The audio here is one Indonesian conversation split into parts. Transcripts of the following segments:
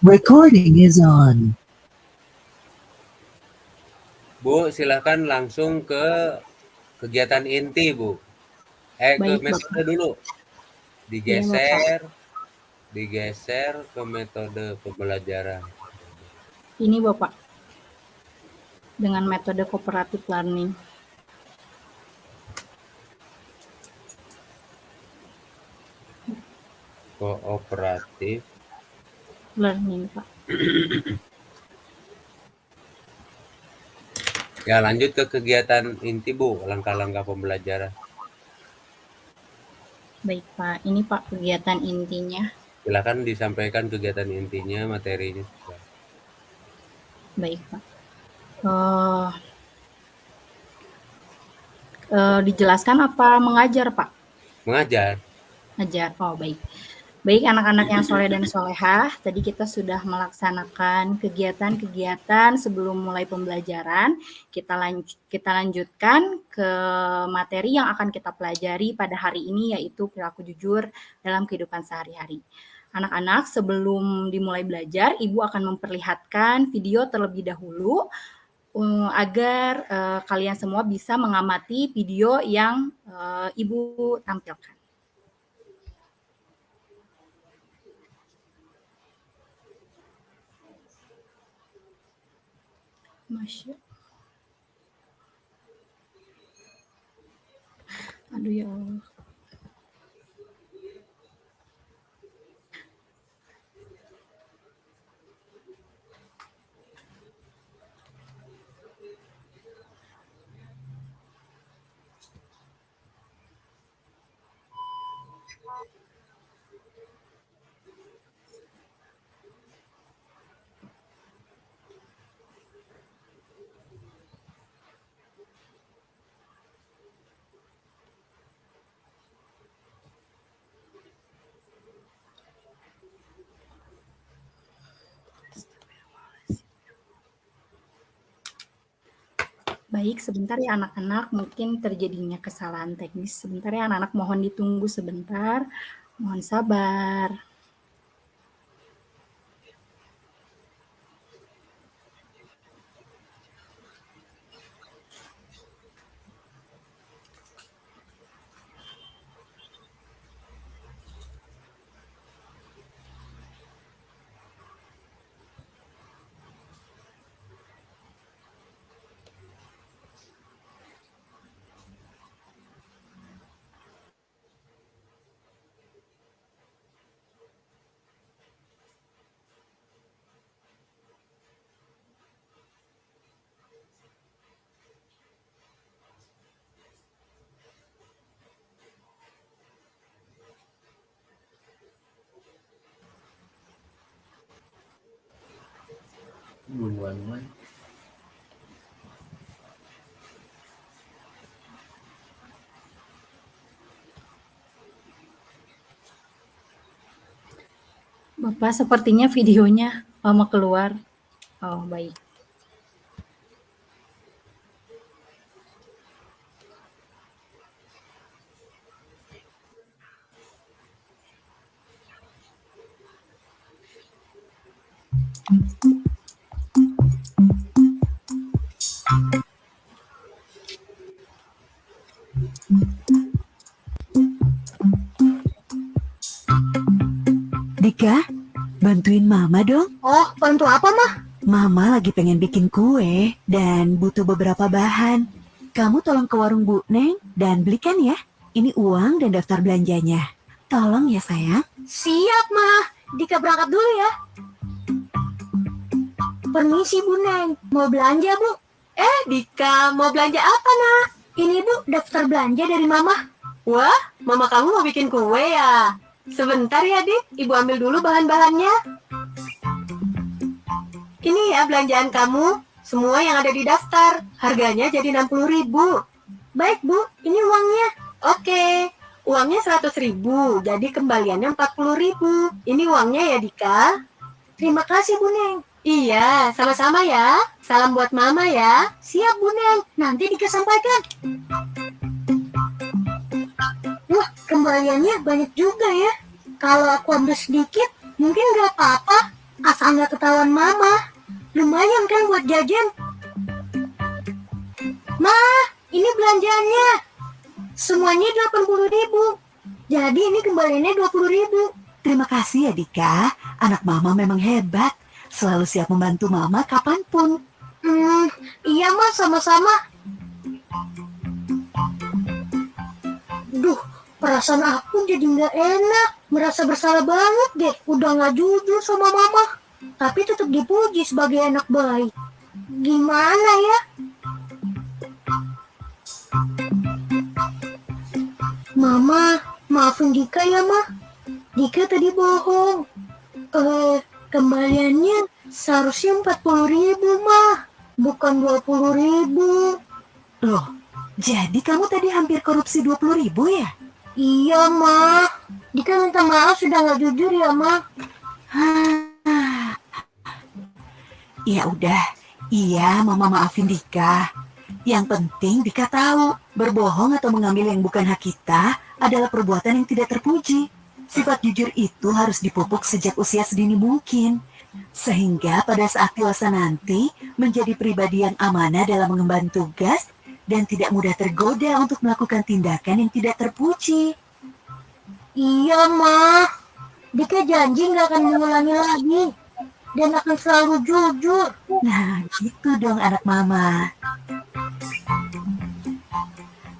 Recording is on. Bu, silahkan langsung ke kegiatan inti, Bu. Ke Baik, metode Bapak. dulu. Iya, Bapak. Digeser ke metode pembelajaran. Ini, Bapak. Dengan metode cooperative learning. Kooperatif learning, Pak. Ya, lanjut ke kegiatan inti, Bu. Langkah-langkah pembelajaran. Baik, Pak. Ini, Pak, kegiatan intinya. Silakan disampaikan kegiatan intinya, materinya. Baik, Pak. Dijelaskan apa mengajar, Pak? Mengajar. Mengajar. Oh, baik. Baik, anak-anak yang soleh dan solehah, tadi kita sudah melaksanakan kegiatan-kegiatan sebelum mulai pembelajaran. Kita lanjutkan ke materi yang akan kita pelajari pada hari ini, yaitu perilaku jujur dalam kehidupan sehari-hari. Anak-anak, sebelum dimulai belajar, Ibu akan memperlihatkan video terlebih dahulu agar kalian semua bisa mengamati video yang Ibu tampilkan. Masya. Aduh ya Allah. Baik, sebentar ya anak-anak, mungkin terjadinya kesalahan teknis. Sebentar ya anak-anak, mohon ditunggu sebentar. Mohon sabar. Bunuan. Bapak, sepertinya videonya lama keluar. Oh, baik. Dika, bantuin Mama dong. Oh, bantu apa, Mah? Mama lagi pengen bikin kue dan butuh beberapa bahan. Kamu tolong ke warung Bu Neng dan belikan ya. Ini uang dan daftar belanjanya. Tolong ya sayang. Siap, Mah. Dika berangkat dulu ya. Permisi, Bu Neng. Mau belanja, Bu? Dika, mau belanja apa, Nak? Ini, Bu, daftar belanja dari Mama. Wah, mama kamu mau bikin kue ya? Sebentar ya, Dik. Ibu ambil dulu bahan-bahannya. Ini ya belanjaan kamu. Semua yang ada di daftar. Harganya jadi 60.000. Baik, Bu. Ini uangnya. Oke. Uangnya 100.000. Jadi kembaliannya 40.000. Ini uangnya ya, Dika. Terima kasih, Bu Neng. Iya, sama-sama ya. Salam buat mama ya. Siap, Bu Neng. Nanti Dika sampaikan. Wah, kembaliannya banyak juga ya. Kalau aku ambil sedikit, mungkin nggak apa-apa. Asal nggak ketahuan mama. Lumayan kan buat jajan. Ma, ini belanjaannya. Semuanya 80.000. Jadi ini kembaliannya 20.000. Terima kasih ya Dika, anak mama memang hebat. Selalu siap membantu mama kapanpun. Iya mas, sama-sama. Duh, perasaan aku jadi nggak enak. Merasa bersalah banget deh. Udah nggak jujur sama mama. Tapi tetap dipuji sebagai anak baik. Gimana ya? Mama, maafin Dika ya, Ma. Dika tadi bohong. Kembaliannya seharusnya 40.000, Ma. Bukan 20.000. Loh, jadi kamu tadi hampir korupsi 20.000 ya? Iya, Ma. Dika minta maaf sudah nggak jujur ya, Ma. Ya udah, iya mama maafin Dika. Yang penting Dika tahu, berbohong atau mengambil yang bukan hak kita adalah perbuatan yang tidak terpuji. Sifat jujur itu harus dipupuk sejak usia sedini mungkin. Sehingga pada saat dewasa nanti menjadi pribadi yang amanah dalam mengemban tugas dan tidak mudah tergoda untuk melakukan tindakan yang tidak terpuji. Iya, Ma. Dika janji nggak akan mengulangi lagi. Dan akan selalu jujur. Nah, gitu dong anak mama.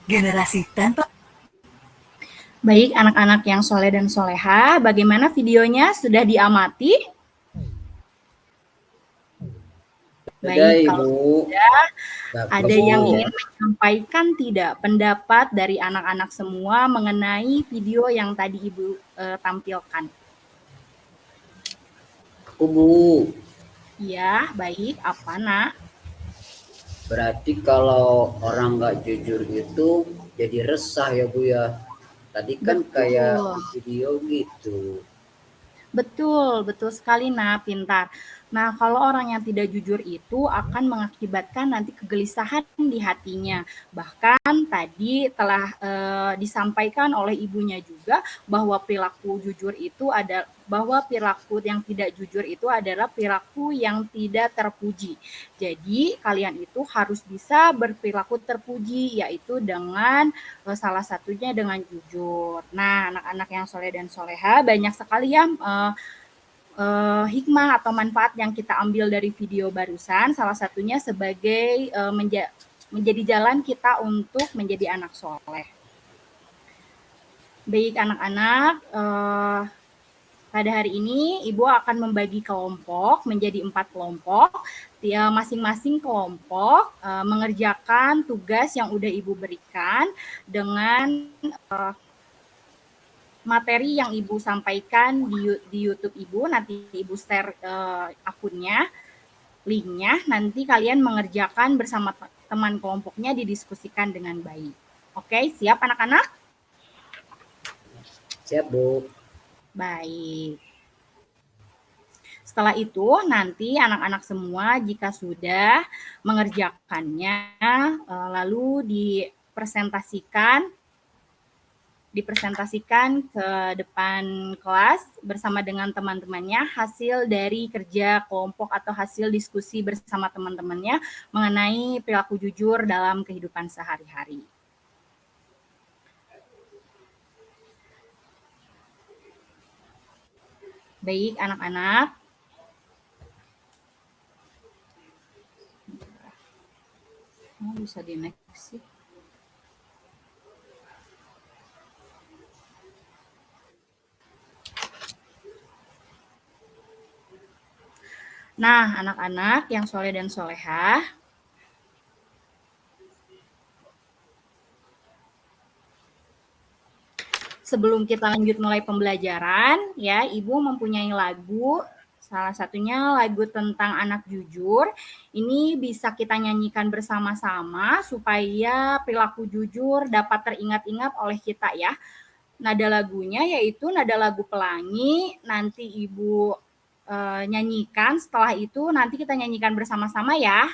Generasi tanpa... Baik anak-anak yang soleh dan soleha, bagaimana videonya sudah diamati? Baik, kalau sudah, ada yang ingin menyampaikan tidak pendapat dari anak-anak semua mengenai video yang tadi Ibu tampilkan? Aku Bu. Iya, baik. Apa nak? Berarti kalau orang nggak jujur itu jadi resah ya Bu ya. Tadi kan Betul. kayak video gitu. Betul, betul sekali nak, pintar. Nah, kalau orang yang tidak jujur itu akan mengakibatkan nanti kegelisahan di hatinya. Bahkan tadi telah disampaikan oleh ibunya juga bahwa perilaku jujur itu bahwa perilaku yang tidak jujur itu adalah perilaku yang tidak terpuji. Jadi, kalian itu harus bisa berperilaku terpuji, yaitu dengan salah satunya dengan jujur. Nah, anak-anak yang soleh dan soleha banyak sekali ya hikmah atau manfaat yang kita ambil dari video barusan, salah satunya sebagai menjadi jalan kita untuk menjadi anak soleh. Baik anak-anak, pada hari ini Ibu akan membagi kelompok menjadi 4 kelompok. Masing-masing kelompok mengerjakan tugas yang udah Ibu berikan dengan materi yang Ibu sampaikan di YouTube Ibu. Nanti Ibu share akunnya, linknya. Nanti kalian mengerjakan bersama teman kelompoknya, didiskusikan dengan baik. Oke, siap anak-anak? Siap Bu. Baik. Setelah itu nanti anak-anak semua jika sudah mengerjakannya lalu dipresentasikan ke depan kelas bersama dengan teman-temannya hasil dari kerja kelompok atau hasil diskusi bersama teman-temannya mengenai perilaku jujur dalam kehidupan sehari-hari. Baik anak-anak. Bisa di next sih. Nah, anak-anak yang soleh dan solehah, sebelum kita lanjut mulai pembelajaran, ya, Ibu mempunyai lagu, salah satunya lagu tentang anak jujur. Ini bisa kita nyanyikan bersama-sama supaya perilaku jujur dapat teringat-ingat oleh kita ya. Nada lagunya yaitu nada lagu pelangi, nanti Ibu nyanyikan, setelah itu nanti kita nyanyikan bersama-sama ya.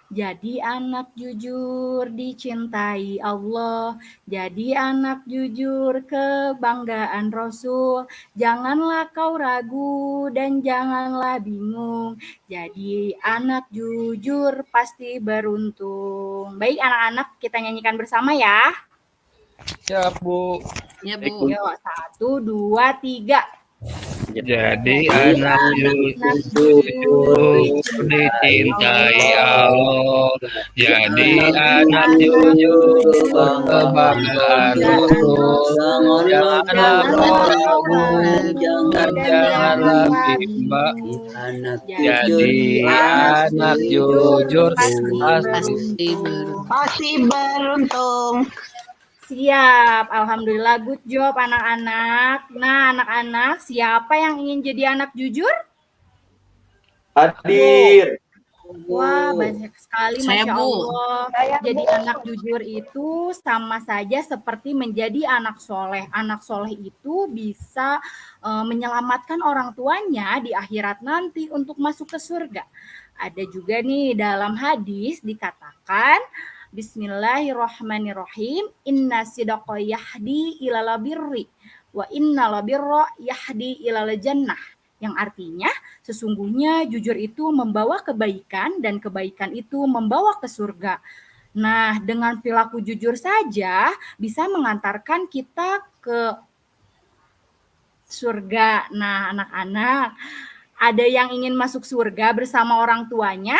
Jadi anak jujur dicintai Allah, jadi anak jujur kebanggaan Rasul. Janganlah kau ragu dan janganlah bingung. Jadi anak jujur pasti beruntung. Baik anak-anak, kita nyanyikan bersama ya. Siap, Bu. Ya, Bu. Yuk, 1, 2, 3. Jadi anak jujur dicintai Allah. Jadi anak jujur kebanggaan Rasul. Janganlah ragu dan janganlah bimbang. Anak Jadi anak jujur Pasti beruntung. Siap, alhamdulillah, good job anak-anak. Nah, anak-anak, siapa yang ingin jadi anak jujur? Hadir. Wah, banyak sekali, Saya, Masya Bu. Allah. Jadi anak jujur itu sama saja seperti menjadi anak soleh. Anak soleh itu bisa menyelamatkan orang tuanya di akhirat nanti untuk masuk ke surga. Ada juga nih dalam hadis dikatakan, Bismillahirrahmanirrahim. Inna sidqa yahdi ilal birri wa inna birra yahdi ilal jannah. Yang artinya sesungguhnya jujur itu membawa kebaikan dan kebaikan itu membawa ke surga. Nah, dengan perilaku jujur saja bisa mengantarkan kita ke surga. Nah, anak-anak, ada yang ingin masuk surga bersama orang tuanya?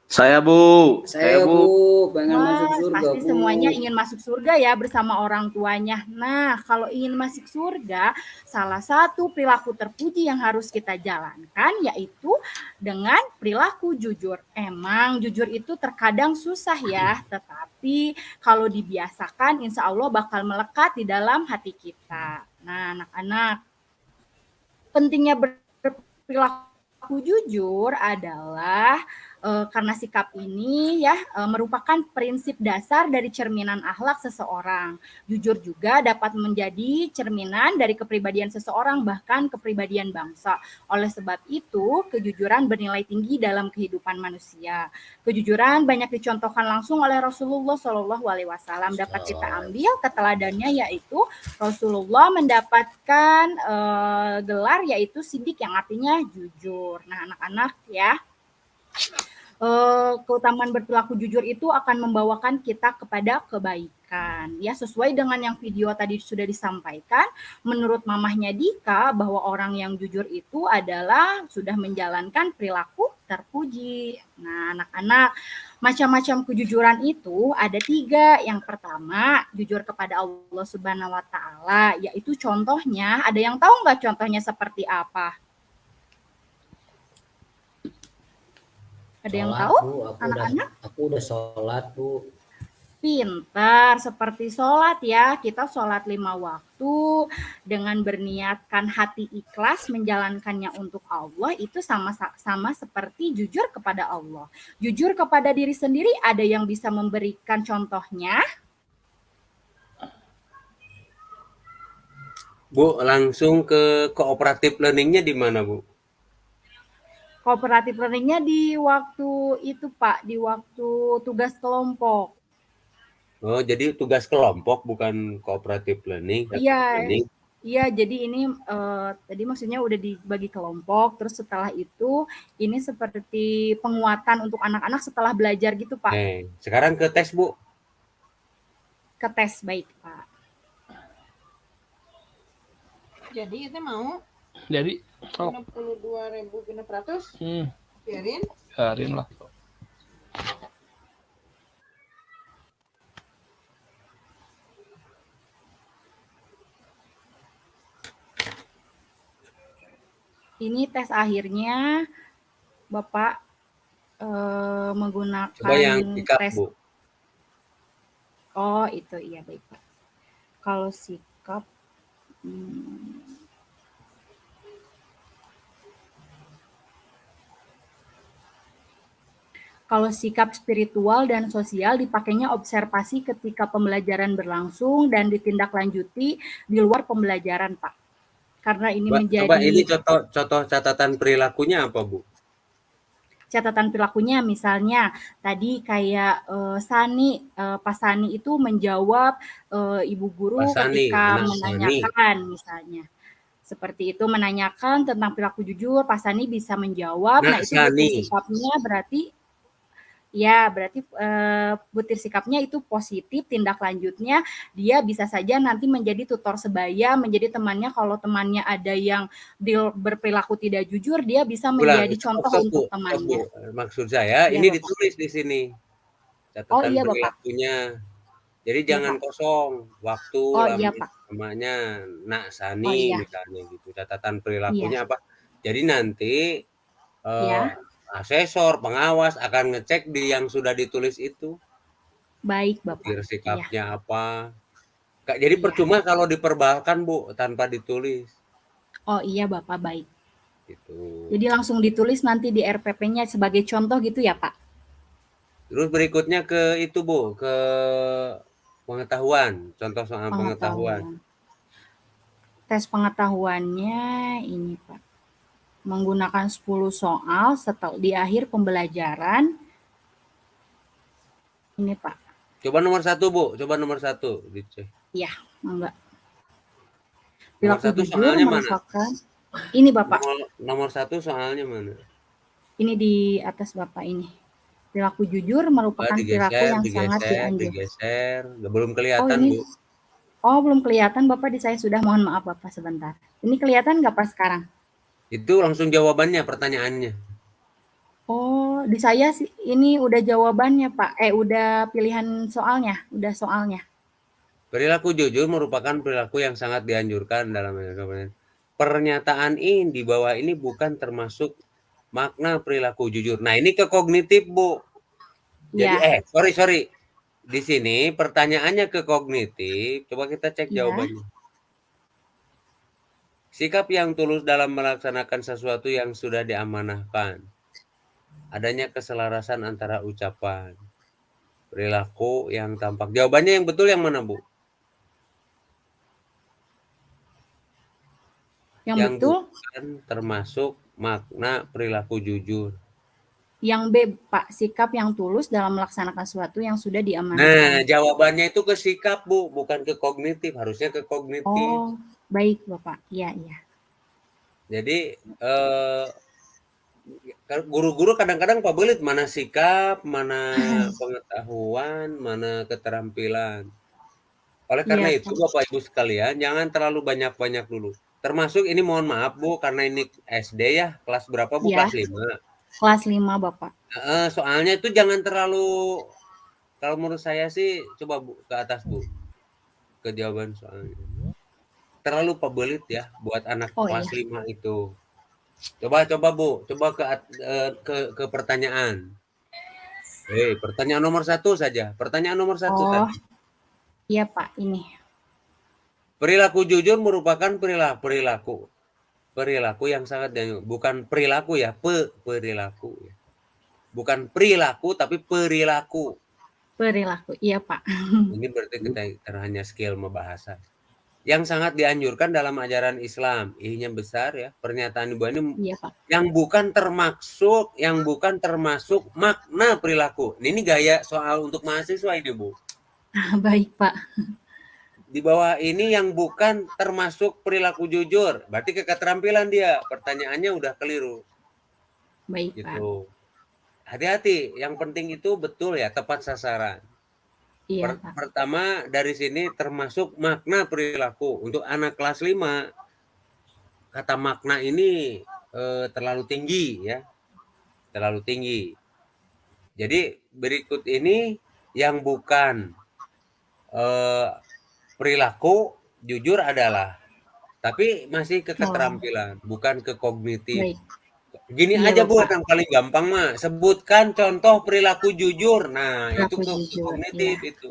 Saya Bu. Saya Bu, pengen Wah, masuk surga pasti Bu. semuanya ingin masuk surga ya bersama orang tuanya. Nah, kalau ingin masuk surga, salah satu perilaku terpuji yang harus kita jalankan yaitu dengan perilaku jujur. Emang jujur itu terkadang susah ya, tetapi kalau dibiasakan insya Allah bakal melekat di dalam hati kita. Nah, anak-anak, pentingnya berperilaku jujur adalah karena sikap ini ya merupakan prinsip dasar dari cerminan akhlak seseorang. Jujur juga dapat menjadi cerminan dari kepribadian seseorang, bahkan kepribadian bangsa. Oleh sebab itu, kejujuran bernilai tinggi dalam kehidupan manusia. Kejujuran banyak dicontohkan langsung oleh Rasulullah SAW. Dapat kita ambil keteladannya yaitu Rasulullah mendapatkan gelar yaitu Siddiq yang artinya jujur. Nah, anak-anak ya, keutamaan berperilaku jujur itu akan membawakan kita kepada kebaikan. Ya, sesuai dengan yang video tadi sudah disampaikan, menurut mamahnya Dika bahwa orang yang jujur itu adalah sudah menjalankan perilaku terpuji. Nah, anak-anak, macam-macam kejujuran itu ada 3. Yang pertama, jujur kepada Allah Subhanahu wa Ta'ala, yaitu contohnya, ada yang tahu nggak contohnya seperti apa? Ada yang Sholat, tahu? Bu. Anak-anak? Aku udah sholat Bu. Pintar, seperti sholat ya. Kita sholat 5 waktu dengan berniatkan hati ikhlas menjalankannya untuk Allah, itu sama seperti jujur kepada Allah. Jujur kepada diri sendiri, ada yang bisa memberikan contohnya? Bu, langsung ke cooperative learning-nya di mana, Bu? Kooperatif learning-nya di waktu itu Pak, di waktu tugas kelompok. Oh, jadi tugas kelompok bukan cooperative learning. Iya, iya. Jadi ini tadi maksudnya udah dibagi kelompok, terus setelah itu ini seperti penguatan untuk anak-anak setelah belajar gitu Pak. Sekarang ke tes Bu. Ke tes, baik Pak. Jadi itu mau Jadi 62.600 biarin. biarin lah. Ini tes akhirnya Bapak menggunakan Coba yang sikap, tes. Bu. Oh, itu iya, baik Pak. Kalau sikap kalau sikap spiritual dan sosial dipakainya observasi ketika pembelajaran berlangsung dan ditindaklanjuti di luar pembelajaran, Pak. Karena ini menjadi... Coba ini contoh catatan perilakunya apa, Bu? catatan perilakunya misalnya tadi kayak Pak Sani itu menjawab Ibu Guru Pasani, ketika Nak Sani. menanyakan misalnya. Seperti itu menanyakan tentang perilaku jujur, Pak Sani bisa menjawab. Nah, Nak itu butir Sani. sikapnya berarti butir sikapnya itu positif, tindak lanjutnya dia bisa saja nanti menjadi tutor sebaya, menjadi temannya kalau temannya ada yang berperilaku tidak jujur, dia bisa menjadi contoh untuk temannya. Maksud saya Iya, ini Bapak. ditulis di sini Oh catatan iya, Bapak. perilakunya. Jadi Iya, jangan Pak. kosong waktu Oh iya, Pak. namanya Nak Oh Sani iya. misalnya gitu. Catatan Iya. perilakunya apa? Jadi nanti Ya. asesor, pengawas akan ngecek di yang sudah ditulis itu. Baik, Bapak. Butir Iya. sikapnya apa. Jadi Iya. percuma kalau diperbalkan, Bu, tanpa ditulis. Oh iya, Bapak, baik. Gitu. Jadi langsung ditulis nanti di RPP-nya sebagai contoh gitu ya, Pak? Terus berikutnya ke itu, Bu, ke pengetahuan, contoh soal pengetahuan. Tes pengetahuannya ini, Pak. Menggunakan 10 soal di akhir pembelajaran. Ini, Pak. Coba nomor 1, Bu. Coba nomor 1 dicek. Iya, enggak. Nomor Perilaku 1 jujur soalnya mana? merupakan ini, Bapak. Nomor 1 soalnya mana? Ini di atas Bapak ini. Perilaku jujur merupakan perilaku yang sangat dianjurkan. Digeser. Belum Oh, kelihatan, ini. Bu. Oh, belum kelihatan Bapak di saya sudah. Mohon maaf Bapak sebentar. Ini kelihatan nggak Pak sekarang? Itu langsung jawabannya, pertanyaannya. Oh, di saya sih ini udah jawabannya, Pak. Udah pilihan soalnya, udah soalnya. Perilaku jujur merupakan perilaku yang sangat dianjurkan dalam pernyataan ini di bawah ini bukan termasuk makna perilaku jujur. Nah, ini ke kognitif, Bu. Jadi Ya. sorry. Di sini pertanyaannya ke kognitif. Coba kita cek Ya. jawabannya. Sikap yang tulus dalam melaksanakan sesuatu yang sudah diamanahkan. Adanya keselarasan antara ucapan, perilaku yang tampak. Jawabannya yang betul yang mana, Bu? Yang betul? Bukan termasuk makna perilaku jujur. Yang B, Pak. Sikap yang tulus dalam melaksanakan sesuatu yang sudah diamanahkan. Nah, jawabannya itu ke sikap, Bu, bukan ke kognitif. Harusnya ke kognitif. Oh, baik, Bapak. Iya. Jadi, guru-guru kadang-kadang pabelit mana sikap, mana pengetahuan, mana keterampilan. Oleh karena Iya, itu, Pak. Bapak Ibu sekalian, jangan terlalu banyak-banyak dulu. Termasuk ini mohon maaf, Bu, karena ini SD ya, kelas berapa, Bu? Ya. Kelas 5. Kelas 5, Bapak. Soalnya itu jangan terlalu, kalau menurut saya sih, coba Bu, ke atas, Bu. Ke jawaban soalnya. Terlalu pabelit ya, buat anak kelas 5 itu. Coba Bu, coba ke pertanyaan. Pertanyaan nomor 1 saja. Pertanyaan nomor 1 tadi. Iya, Pak, ini. Perilaku jujur merupakan perilaku yang sangat bukan perilaku ya, perilaku ya. Bukan perilaku tapi perilaku. Perilaku, iya, Pak. Ini berarti kita hanya skill bahasa. Yang sangat dianjurkan dalam ajaran Islam. I-nya besar ya. Pernyataan Ibu ini Iya, Pak. yang bukan termasuk makna perilaku. Ini gaya soal untuk mahasiswa ini, Bu. Baik, Pak. Di bawah ini yang bukan termasuk perilaku jujur. Berarti ke keterampilan dia. Pertanyaannya udah keliru. Baik, gitu. Pak. Hati-hati. Yang penting itu betul ya, tepat sasaran. Iya, Pak. Pertama, dari sini termasuk makna perilaku. Untuk anak kelas 5, kata makna ini terlalu tinggi ya. Terlalu tinggi. Jadi berikut ini yang bukan perilaku jujur adalah, tapi masih ke keterampilan, bukan ke kognitif. Baik. Gini Iya, aja Bu, Bapak. yang paling gampang mah, sebutkan contoh perilaku jujur. Nah, Perilaku itu ke jujur, kognitif iya. itu.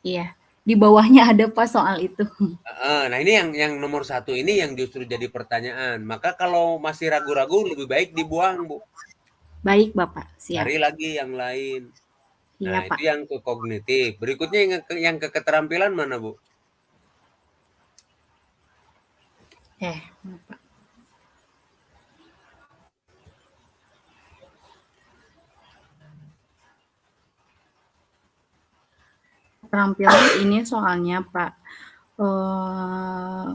Iya. Di bawahnya ada Pak soal itu. Nah, ini yang nomor 1 ini yang justru jadi pertanyaan. Maka kalau masih ragu-ragu lebih baik dibuang, Bu. Baik, Bapak. Siap. Cari lagi yang lain. Iya, Nah, Pak. itu yang ke kognitif. Berikutnya yang ke keterampilan mana, Bu? Bapak. keterampilan ini soalnya Pak, eh,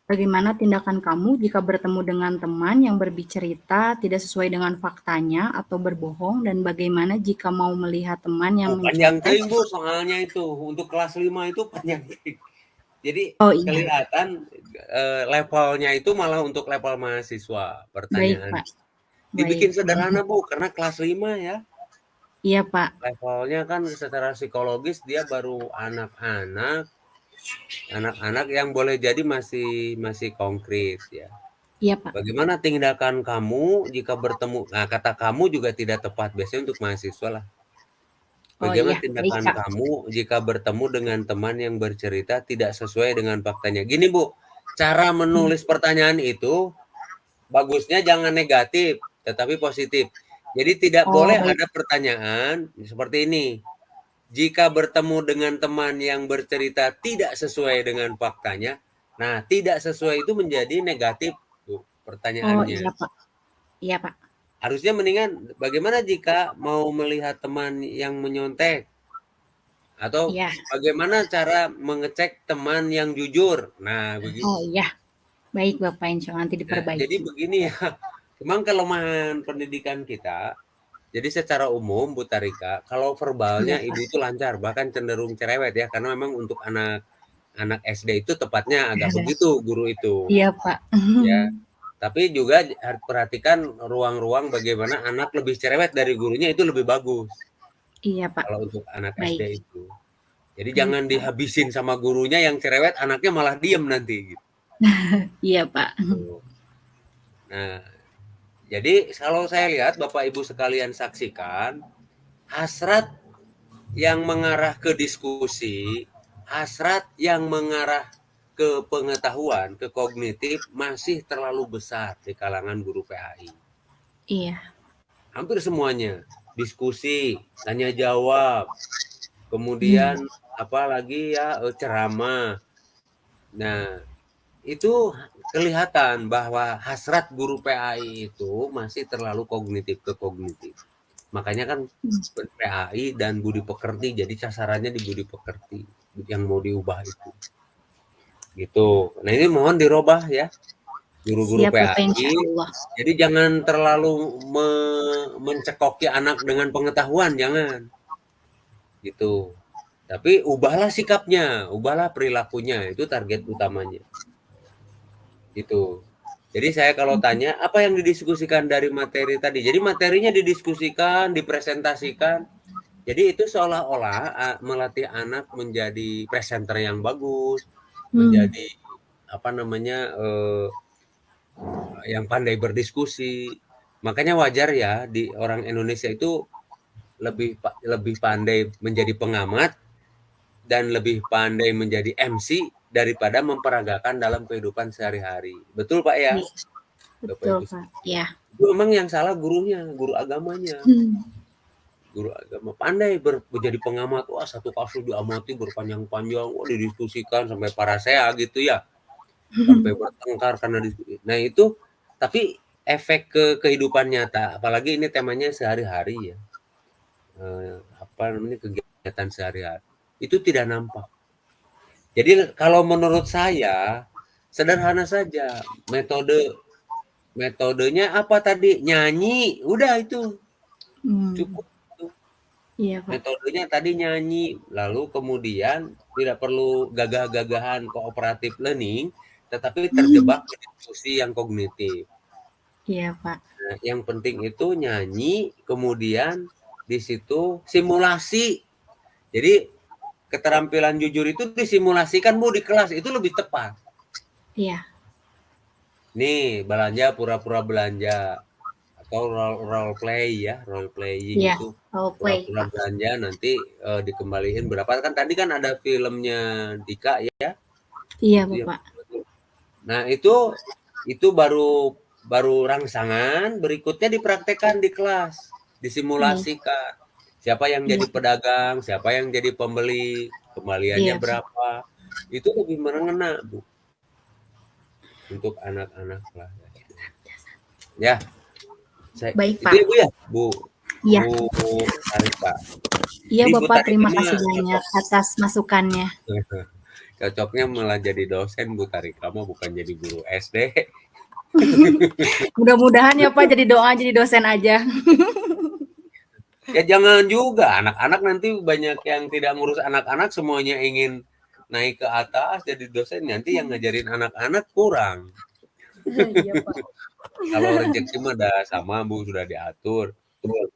bagaimana tindakan kamu jika bertemu dengan teman yang berbicara tidak sesuai dengan faktanya atau berbohong, dan bagaimana jika mau melihat teman yang panjang mencontek? ting Bu soalnya itu untuk kelas 5 itu panjang ting. Jadi Oh iya, kelihatan levelnya itu malah untuk level mahasiswa baik pertanyaan. Pak, Dibikin baik. sederhana Bu karena kelas 5 ya. Iya Pak, Levelnya kan secara psikologis dia baru anak-anak yang boleh jadi masih konkret ya. iya Pak. Bagaimana tindakan kamu jika bertemu, nah kata kamu juga tidak tepat biasanya untuk mahasiswa lah. Oh Bagaimana iya, baik tindakan Kak. kamu jika bertemu dengan teman yang bercerita tidak sesuai dengan faktanya? Gini Bu, cara menulis pertanyaan itu bagusnya jangan negatif, tetapi positif. Jadi tidak Oh boleh baik, ada pertanyaan seperti ini. Jika bertemu dengan teman yang bercerita tidak sesuai dengan faktanya, nah tidak sesuai itu menjadi negatif Bu, oh pertanyaannya. iya Pak, iya Pak. Harusnya mendingan bagaimana jika mau melihat teman yang menyontek? Atau Iya, bagaimana cara mengecek teman yang jujur? Nah, begitu. oh iya, baik Bapak, insya Allah nanti Nah, diperbaiki. jadi begini ya, memang kelemahan pendidikan kita. Jadi secara umum, Bu Tarika, kalau verbalnya Iya ibu Pak, itu lancar, bahkan cenderung cerewet ya, karena memang untuk anak SD itu tepatnya agak begitu guru itu, iya Pak. ya. Tapi juga harus perhatikan ruang-ruang bagaimana anak lebih cerewet dari gurunya itu lebih bagus Iya Pak, kalau untuk anak baik, SD itu. Jadi baik jangan Pak. dihabisin sama gurunya yang cerewet, anaknya malah diem nanti gitu. Iya Pak. Nah, jadi kalau saya lihat Bapak Ibu sekalian saksikan, hasrat yang mengarah ke diskusi, hasrat yang mengarah ke pengetahuan, ke kognitif masih terlalu besar di kalangan guru PAI. Iya, Hampir semuanya diskusi, tanya jawab, kemudian apalagi ya ceramah. Nah, itu kelihatan bahwa hasrat guru PAI itu masih terlalu kognitif ke kognitif. Makanya kan PAI dan budi pekerti, jadi sasarannya di budi pekerti yang mau diubah itu. Gitu. Nah ini mohon dirubah ya, guru-guru siap Bapak, insya PAI. Allah. Jadi jangan terlalu mencekoki anak dengan pengetahuan, jangan. Gitu. Tapi ubahlah sikapnya, ubahlah perilakunya, itu target utamanya. Gitu. Jadi saya kalau tanya, apa yang didiskusikan dari materi tadi? Jadi materinya didiskusikan, dipresentasikan. Jadi itu seolah-olah melatih anak menjadi presenter yang bagus, menjadi apa namanya yang pandai berdiskusi. Makanya wajar ya di orang Indonesia itu lebih pandai menjadi pengamat dan lebih pandai menjadi MC daripada memperagakan dalam kehidupan sehari-hari. Betul Pak ya? Iya, betul Pak. Iya. Itu memang yang salah gurunya, guru agamanya. Guru agama pandai menjadi pengamat, wah satu kasus diamati berpanjang-panjang, wah didiskusikan sampai parasea gitu ya, sampai bertengkar karena diskusi. Nah itu, tapi efek ke kehidupan nyata, apalagi ini temanya sehari-hari ya, apa namanya kegiatan sehari-hari, itu tidak nampak. Jadi kalau menurut saya sederhana saja, metodenya apa tadi, nyanyi, udah itu cukup. Iya, Pak. Metodenya tadi nyanyi, lalu kemudian tidak perlu gagah-gagahan cooperative learning, tetapi terjebak di diskusi yang kognitif. Iya, Pak. Nah, yang penting itu nyanyi, kemudian di situ simulasi. Jadi keterampilan jujur itu disimulasikan Bu di kelas, itu lebih tepat. Iya. Nih, belanja pura-pura belanja. Atau role play ya, role playing Iya, itu role play, pura-pura Pak. belanja nanti dikembaliin berapa, kan tadi kan ada filmnya Dika ya. Iya, Itu Bapak. nah itu baru rangsangan, berikutnya dipraktekkan di kelas, disimulasikan. Siapa yang jadi pedagang, siapa yang jadi pembeli, kembaliannya Iya. berapa. Itu lebih mengena, Bu. Untuk anak-anak lah. Ya. Baik, Itu Pak. ya Bu ya, Bu. Iya. Bu Tarika. Iya, Ini Bu Bapak, terima Tarika kasih banyak atas masukannya. cocoknya malah jadi dosen Bu Tarika mah, bukan jadi guru SD. Mudah-mudahan ya Pak, jadi doa jadi dosen aja. Ya jangan juga, anak-anak nanti banyak yang tidak ngurus anak-anak, semuanya ingin naik ke atas jadi dosen, nanti yang ngajarin anak-anak kurang. Iya Pak. Kalau rezeki mah udah sama Bu, sudah diatur.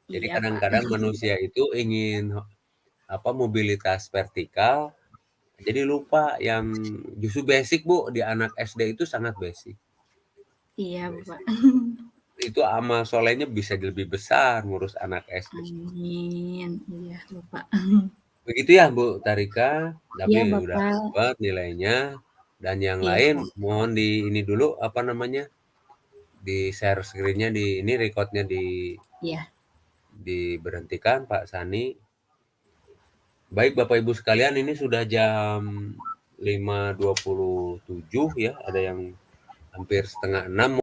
Jadi Iya Pak. kadang-kadang manusia itu ingin mobilitas vertikal, jadi lupa yang justru basic Bu, di anak SD itu sangat basic. Iya Bapak. Itu amal solehnya bisa lebih besar ngurus anak SD. Amin. Iya Bapak. Begitu ya Bu Tarika, tapi Iya udah Bapak. dapat nilainya. Dan yang Iya lain Pak. mohon di ini dulu di share screen-nya, di ini record-nya Iya. diberhentikan Pak Sani. Baik Bapak Ibu sekalian, ini sudah jam 5.27 ya, ada yang hampir setengah 6.